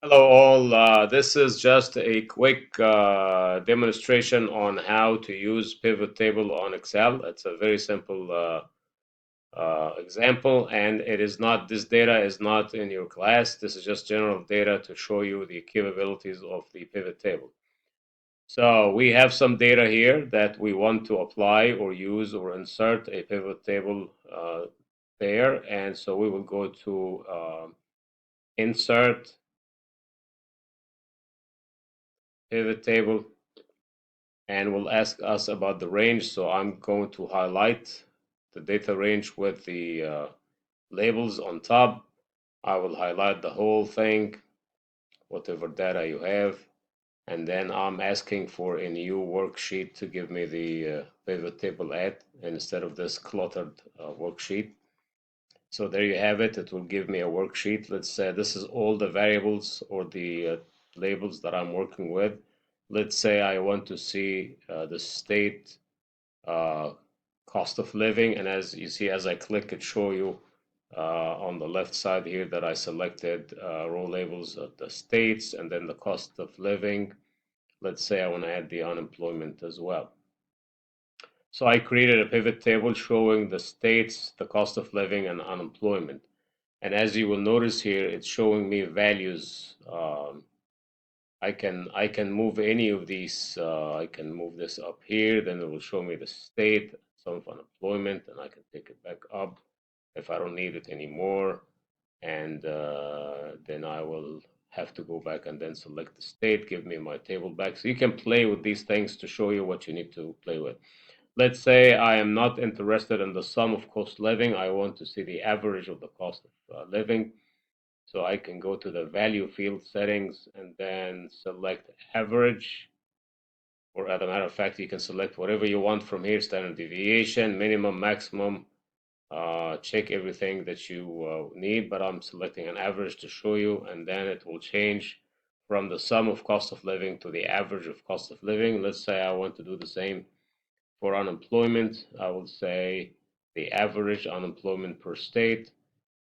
Hello all, this is just a quick demonstration on how to use pivot table on Excel. It's a very simple example, and this data is not in your class. This is just general data to show you the capabilities of the pivot table. So we have some data here that we want to apply or use or insert a pivot table there. And so we will go to insert pivot table and will ask us about the range. So I'm going to highlight the data range with the labels on top. I will highlight the whole thing, whatever data you have. And then I'm asking for a new worksheet to give me the pivot table at instead of this cluttered worksheet. So there you have it. It will give me a worksheet. Let's say this is all the variables or the labels that I'm working with. Let's say I want to see the state uh, cost of living. And as you see, as I click, it show you on the left side here that I selected row labels of the states and then the cost of living. Let's say I want to add the unemployment as well. So I created a pivot table showing the states, the cost of living, and unemployment. And as you will notice here, it's showing me values. I can move any of these. I can move this up here. Then it will show me the state, some of unemployment, and I can take it back up if I don't need it anymore. And then I will have to go back and then select the state, give me my table back. So you can play with these things to show you what you need to play with. Let's say I am not interested in the sum of cost living. I want to see the average of the cost of living. So I can go to the value field settings and then select average, or as a matter of fact, you can select whatever you want from here, standard deviation, minimum, maximum, check everything that you need, but I'm selecting an average to show you, and then it will change from the sum of cost of living to the average of cost of living. Let's say I want to do the same for unemployment. I will say the average unemployment per state.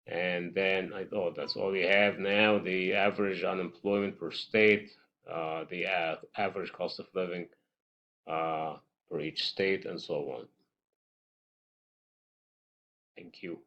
And then that's all we have now. The average unemployment per state, the average cost of living for each state, and so on. Thank you.